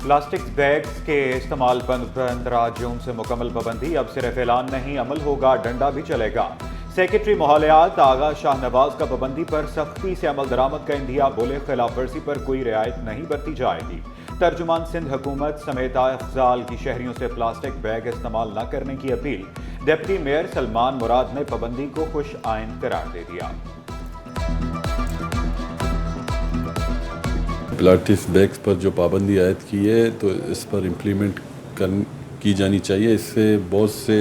Plastic bags के इस्तेमाल पर 15 जून से मुकम्मल पाबंदी। अब सिर्फ ऐलान नहीं, अमल होगा, डंडा भी चलेगा। सेक्रेटरी माहौलियात आगा शाहनवाज का पाबंदी पर सख्ती से अमल दरामद का इंदिया। बोले, खिलाफ वर्जी पर कोई रियायत नहीं बरती जाएगी। तर्जुमान सिंध हुकूमत समेत अफजाल की शहरियों से प्लास्टिक बैग इस्तेमाल न करने की अपील। डिप्टी मेयर सलमान मुराद ने पाबंदी को खुश आइन करार दे दिया। प्लास्टिक बैग्स पर जो पाबंदी आयद की है तो इस पर इम्प्लीमेंट की जानी चाहिए। इससे बहुत से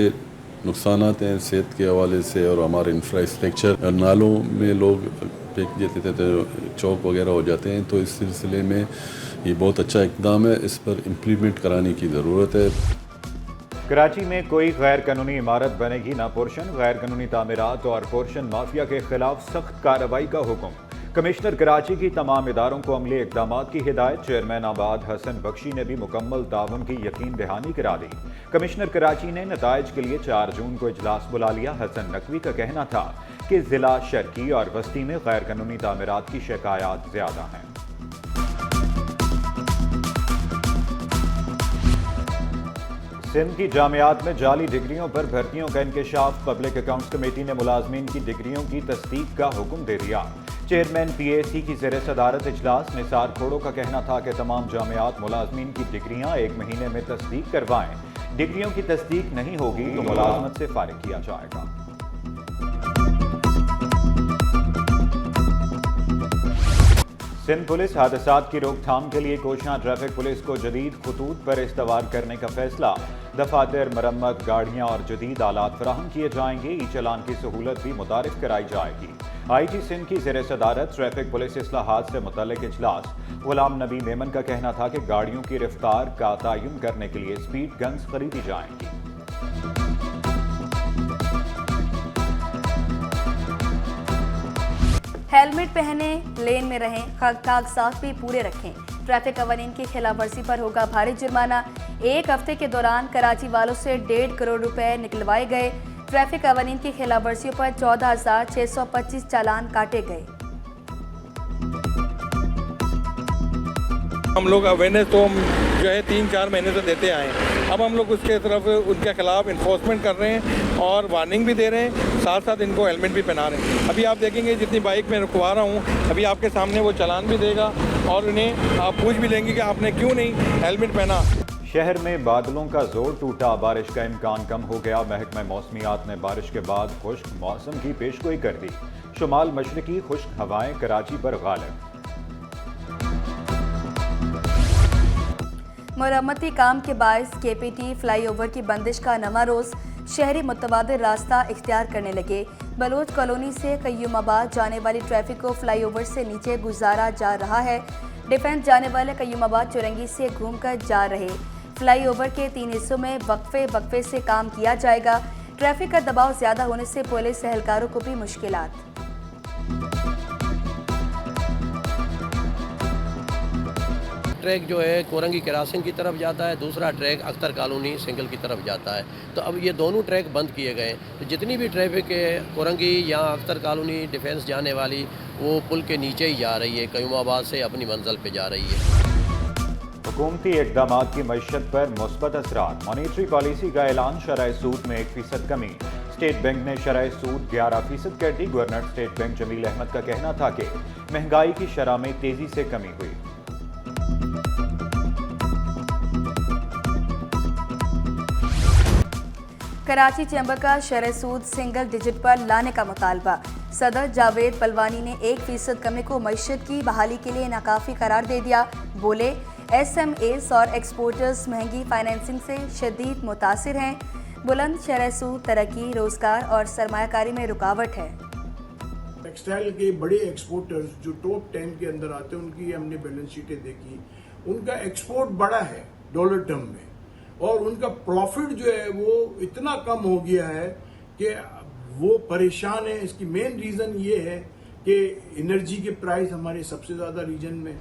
नुकसानात हैं सेहत के हवाले से और हमारे इंफ्रास्ट्रक्चर, नालों में लोग फेंक देते थे तो चौक वगैरह हो जाते हैं। तो इस सिलसिले में ये बहुत अच्छा इक़दाम है, इस पर इम्प्लीमेंट कराने की ज़रूरत है। कराची में कोई गैर कानूनी इमारत बनेगी ना पोर्शन। गैर कानूनी तामीरात और पोर्शन माफिया के खिलाफ सख्त कार्रवाई का हुक्म। कमिश्नर कराची की तमाम इदारों को अमली इक़दाम की हिदायत। चेयरमैन आबाद हसन बख्शी ने भी मुकम्मल ताउन की यकीन दहानी करा दी। कमिश्नर कराची ने नताइज के लिए 4 जून को इजलास बुला लिया। हसन नकवी का कहना था कि जिला शर्की और वस्ती में गैर कानूनी तामीरात की शिकायत ज्यादा हैं। सिंध की जामियात में जाली डिग्रियों पर भर्तियों का इंकशाफ। पब्लिक अकाउंट्स कमेटी ने मुलाजमीन की डिग्रियों की तस्दीक का हुक्म दे दिया। चेयरमैन PAC की ज़ेर सदारत इजलास। निसार खोड़ो का कहना था कि तमाम जामियात मुलाजमीन की डिग्रियां 1 महीने में तस्दीक करवाएं। डिग्रियों की तस्दीक नहीं होगी तो मुलाजमत से फारिग किया जाएगा। सिंध पुलिस हादसात की रोकथाम के लिए कोशां ट्रैफिक पुलिस को जदीद खतूत पर इस्तवार करने का फैसला। दफातर, मरम्मत, गाड़ियां और जदीद आलात फराहम किए जाएंगे। ई चलान की सहूलत भी मुतारिफ कराई जाएगी। IG सिंध की ज़ेर सदारत ट्रैफिक पुलिस इस्लाहात से मुतल्लिक इजलास। गुलाम नबी मेमन का कहना था कि गाड़ियों की रफ्तार का तयन करने के लिए स्पीड गन्स खरीदी जाएंगी। हेलमेट पहने, लेन में रहें, कागजात भी पूरे रखें। ट्रैफिक कवानीन की खिलाफ वर्जी पर होगा भारी जुर्माना। 1 हफ्ते के दौरान कराची वालों से 1.5 करोड़ रुपए निकलवाए गए। ट्रैफिक कवानीन की खिलाफ वर्जियों पर 14,625 चालान काटे गए। हम लोग अवेयरनेस तो जो है 3-4 महीने से देते आए हैं। अब हम लोग उसके तरफ उनके खिलाफ इन्फोर्समेंट कर रहे हैं और वार्निंग भी दे रहे हैं, साथ साथ इनको हेलमेट भी पहना रहे हैं। अभी आप देखेंगे जितनी बाइक में रुकवा रहा हूँ, अभी आपके सामने वो चालान भी देगा और उन्हें आप पूछ भी लेंगे कि आपने क्यों नहीं हेलमेट पहना। शहर में बादलों का जोर टूटा, बारिश का इम्कान कम हो गया। महकमा मौसमियात ने बारिश के बाद खुश्क मौसम की पेशगोई कर दी। शुमाल मशरकी खुश्क हवाएं कराची पर गालिब। मरम्मती काम के बायस KPT फ्लाईओवर की बंदिश का नवा रोज। शहरी मुतबादिल रास्ता इख्तियार करने लगे। बलोच कॉलोनी से कय्यूमाबाद जाने वाली ट्रैफिक को फ्लाईओवर से नीचे गुजारा जा रहा है। डिफेंस जाने वाले कय्यूमाबाद चुरंगी से घूमकर जा रहे। फ्लाईओवर के 3 हिस्सों में वक्फे से काम किया जाएगा। ट्रैफिक का दबाव ज्यादा होने से पुलिस एहलकारों को भी मुश्किलात। ट्रैक जो है कोरंगी क्रॉसिंग की तरफ जाता है, दूसरा ट्रैक अख्तर कॉलोनी सिंगल की तरफ जाता है। तो अब ये दोनों ट्रैक बंद किए गए। तो जितनी भी ट्रैफिक है कोरंगी या अख्तर कॉलोनी डिफेंस जाने वाली, वो पुल के नीचे ही जा रही है, कय्यूमाबाद से अपनी मंजिल पे जा रही है। हुकूमती इक़दाम की मईशत पर मुस्बत असरात। मॉनेटरी पॉलिसी का ऐलान। शरह सूद में 1% कमी। स्टेट बैंक ने शरह सूद 11% कर दी। Governor State Bank Jamil Ahmed का कहना था कि महंगाई की शरह में तेजी से कमी हुई। कराची चैम्बर का शरह सूद सिंगल डिजिट पर लाने का मुतालबा। सदर जावेद पलवानी ने 1% कमी को मईशत की बहाली के लिए नाकाफी करार दे दिया। बोले, SMAs और एक्सपोर्टर्स महंगी फाइनेंसिंग से शदीद मुतासिर हैं। बुलंद शरह सूद तरक्की, रोजगार और सरमायाकारी में रुकावट है। टेक्सटाइल के बड़े एक्सपोर्टर्स जो टॉप 10 के अंदर आते हैं, उनकी हमने बैलेंस शीटें देखी। उनका एक्सपोर्ट बड़ा है डॉलर टर्म में, और उनका प्रॉफिट जो है वो इतना कम हो गया है कि वो परेशान है। इसकी मेन रीजन ये है कि एनर्जी के प्राइस हमारे सबसे ज्यादा रीजन में।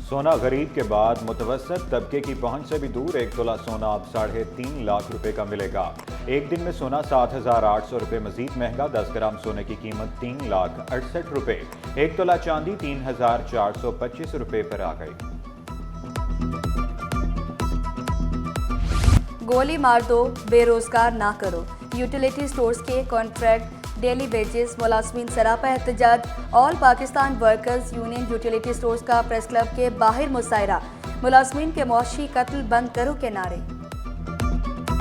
सोना गरीब के बाद मुतवसत तबके की पहुंच से भी दूर। 1 तोला सोना अब 3.5 लाख रुपए का मिलेगा। एक दिन में सोना 7,800 रुपए मजीद महंगा। 10 ग्राम सोने की कीमत 3,68,000 रुपए। 1 तोला चांदी 3,425 रुपए पर आ गई। गोली मार दो, बेरोजगार ना करो। यूटिलिटी स्टोर्स के कॉन्ट्रैक्ट, डेली वेजेस, मुलाजमीन सरापा एहतजाज। All Pakistan workers union utility stores का प्रेस क्लब के बाहर मुजाहरा। मुलाजमीन के मौशी कत्ल बंद करो के नारे।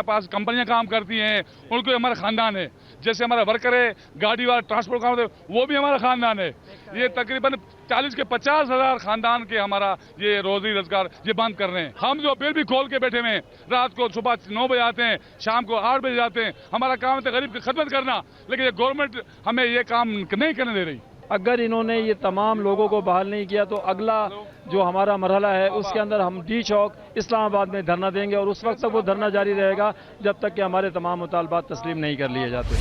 पास कंपनियां काम करती हैं, उनको हमारा खानदान है। जैसे हमारा वर्कर है, गाड़ी वाला, ट्रांसपोर्ट काम है, वो भी हमारा खानदान है। ये तकरीबन 40 के 50 हजार खानदान के हमारा ये रोजी रोजगार ये बंद कर रहे हैं। हम जो बिल भी खोल के बैठे हुए हैं, रात को सुबह 9 बजे आते हैं, शाम को 8 बजे जाते हैं। हमारा काम है गरीब की खदमत करना, लेकिन ये गवर्नमेंट हमें ये काम नहीं करने दे रही। अगर इन्होंने ये तमाम लोगों को बहाल नहीं किया तो अगला जो हमारा मरहला है उसके अंदर हम डी चौक इस्लामाबाद में धरना देंगे और उस वक्त तक वो धरना जारी रहेगा जब तक कि हमारे तमाम मुतालबात तस्लीम नहीं कर लिए जाते।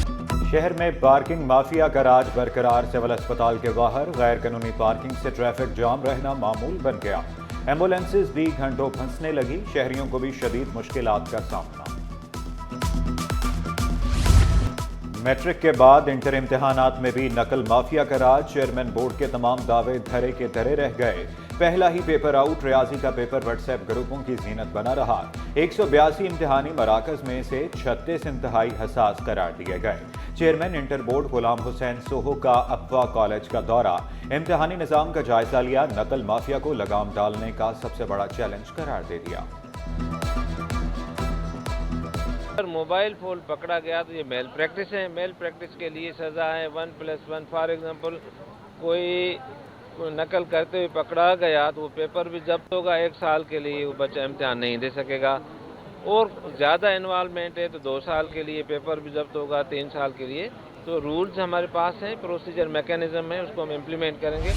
शहर में पार्किंग माफिया का राज बरकरार। सिविल अस्पताल के बाहर गैर कानूनी पार्किंग से ट्रैफिक जाम रहना मामूल बन गया। एम्बुलेंसेज भी घंटों फंसने लगी। शहरियों को भी शदीद मुश्किलात का सामना। मैट्रिक के बाद इंटर इम्तिहानात में भी नकल माफिया का राज। चेयरमैन बोर्ड के तमाम दावे धरे के धरे रह गए। पहला ही पेपर आउट। रियाजी का पेपर व्हाट्सएप ग्रुपों की जीनत बना रहा। 182 इम्तिहानी मराकज में से 36 इंतहाई हसास करार दिए गए। Chairman inter board Ghulam Hussain Soho का अफवा कॉलेज का दौरा। इम्तिहानी निज़ाम का जायजा लिया। नकल माफिया को लगाम डालने का सबसे बड़ा चैलेंज करार दे दिया। अगर मोबाइल फ़ोन पकड़ा गया तो ये मेल प्रैक्टिस है। मेल प्रैक्टिस के लिए सज़ा है 1+1। फॉर एग्जांपल कोई नकल करते हुए पकड़ा गया तो वो पेपर भी जब्त होगा। 1 साल के लिए वो बच्चा इम्तिहान नहीं दे सकेगा। और ज़्यादा इन्वॉल्वमेंट है तो 2 साल के लिए पेपर भी जब्त होगा, 3 साल के लिए। तो रूल्स हमारे पास हैं, प्रोसीजर मैकेनिज्म है, उसको हम इम्प्लीमेंट करेंगे।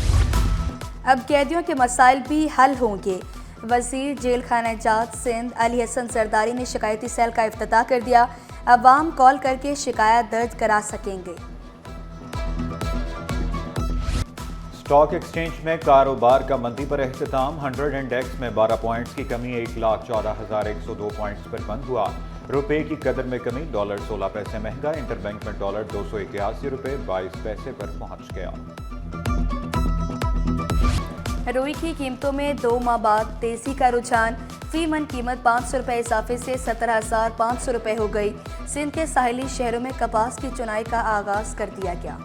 अब कैदियों के मसाइल भी हल होंगे। वजीर जेल खाना जात सिंध अली हसन सरदारी ने शिकायती सेल का इफ्तिताह कर दिया। अवाम कॉल करके शिकायत दर्ज करा सकेंगे। स्टॉक एक्सचेंज में कारोबार का मंदी पर एहतिताम। 100 इंडेक्स में 12 पॉइंट्स की कमी 1,14,102 पॉइंट्स पर बंद हुआ। रुपए की कदर में कमी। डॉलर 16 पैसे महंगा। इंटरबैंक में डॉलर 281 रुपए 22 पैसे पर पहुंच गया। रुई की कीमतों में 2 माह बाद तेजी का रुझान। फी मन कीमत 500 रुपये इजाफे से 17,500 रुपये हो गई। सिंध के साहिली शहरों में कपास की चुनाई का आगाज कर दिया गया।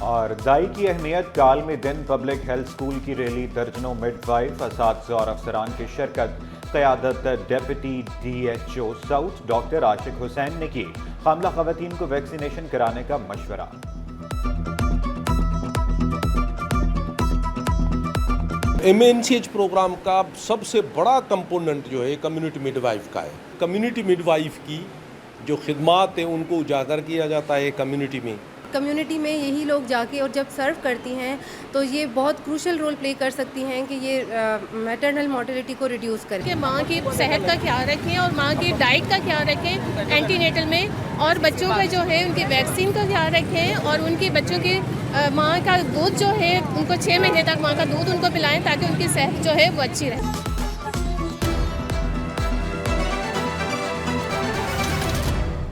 और दाई की अहमियत। कालमी दिन पब्लिक हेल्थ स्कूल की रैली। दर्जनों मिडवाइफ, असातिज़ा और अफसरान की शिरकत। क़यादत डेप्यूटी DHO साउथ डॉक्टर आशिक हुसैन ने की। हामला ख़वातीन को वैक्सीनेशन कराने का मशवरा। MNCH प्रोग्राम का सबसे बड़ा कंपोनेंट जो है कम्युनिटी मिडवाइफ का है। कम्युनिटी मिडवाइफ की जो खिदमात है उनको उजागर किया जाता है कम्युनिटी में यही लोग जाके और जब सर्व करती हैं तो ये बहुत क्रूशल रोल प्ले कर सकती हैं कि ये मैटरनल मोर्टेलिटी को रिड्यूस करें। कि माँ की सेहत का ख्याल रखें और माँ की डाइट का ख्याल रखें एंटीनेटल में, और बच्चों का जो है उनकी वैक्सीन का ख्याल रखें, और उनके बच्चों की माँ का दूध जो है उनको 6 महीने तक माँ का दूध उनको पिलाएं ताकि उनकी सेहत जो है वो अच्छी रहे।